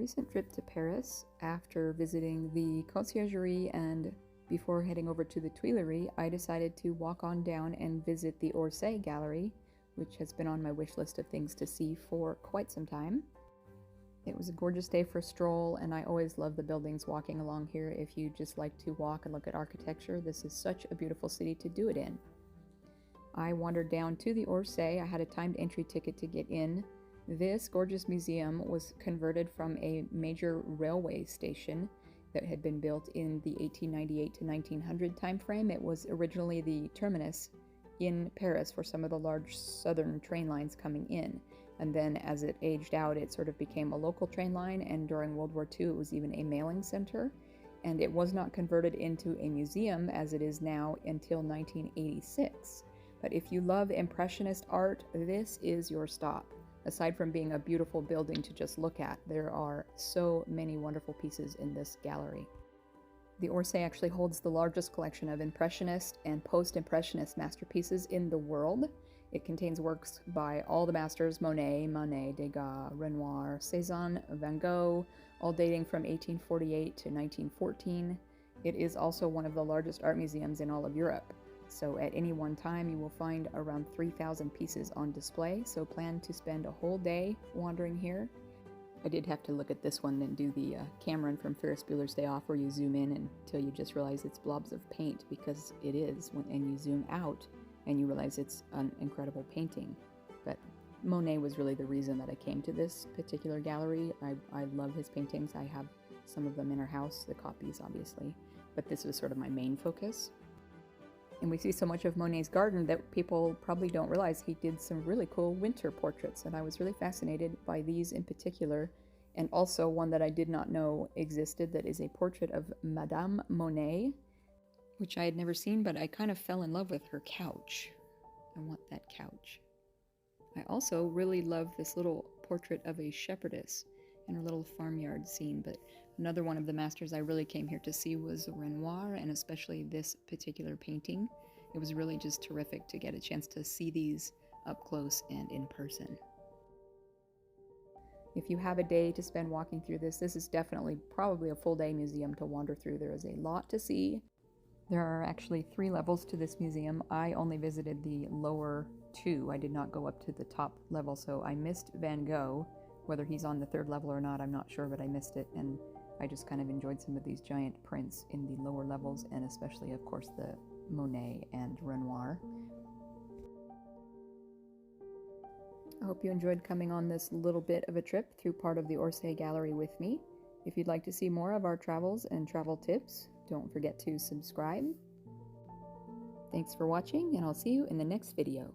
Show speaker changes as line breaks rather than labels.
recent trip to Paris, after visiting the Conciergerie and before heading over to the Tuileries, I decided to walk on down and visit the Orsay gallery, which has been on my wish list of things to see for quite some time. It was a gorgeous day for a stroll, and I always love the buildings walking along here. If you just like to walk and look at architecture, this is such a beautiful city to do it in. I wandered down to the Orsay. I had a timed entry ticket to get in. This gorgeous museum was converted from a major railway station that had been built in the 1898 to 1900 time frame. It was originally the terminus in Paris for some of the large southern train lines coming in. And then as it aged out, it sort of became a local train line, and during World War II, it was even a mailing center. And it was not converted into a museum as it is now until 1986. But if you love Impressionist art, this is your stop. Aside from being a beautiful building to just look at, there are so many wonderful pieces in this gallery. The Orsay actually holds the largest collection of Impressionist and Post-Impressionist masterpieces in the world. It contains works by all the masters: Monet, Degas, Renoir, Cézanne, Van Gogh, all dating from 1848 to 1914. It is also one of the largest art museums in all of Europe. So at any one time you will find around 3,000 pieces on display, so plan to spend a whole day wandering here. I did have to look at this one and do the Cameron from Ferris Bueller's Day Off, where you zoom in until you just realize it's blobs of paint, because it is, and you zoom out and you realize it's an incredible painting. But Monet was really the reason that I came to this particular gallery. I love his paintings. I have some of them in our house, the copies obviously, but this was sort of my main focus. And we see so much of Monet's garden that people probably don't realize he did some really cool winter portraits, and I was really fascinated by these in particular, and also one that I did not know existed that is a portrait of Madame Monet, which I had never seen, but I kind of fell in love with her couch. I want that couch. I also really love this little portrait of a shepherdess in her little farmyard scene, but another one of the masters I really came here to see was Renoir, and especially this particular painting. It was really just terrific to get a chance to see these up close and in person. If you have a day to spend walking through this is definitely probably a full day museum to wander through. There is a lot to see. There are actually 3 levels to this museum. I only visited the lower 2. I did not go up to the top level, so I missed Van Gogh. Whether he's on the 3rd level or not, I'm not sure, but I missed it, and I just kind of enjoyed some of these giant prints in the lower levels, and especially, of course, the Monet and Renoir. I hope you enjoyed coming on this little bit of a trip through part of the Orsay Gallery with me. If you'd like to see more of our travels and travel tips, don't forget to subscribe. Thanks for watching, and I'll see you in the next video.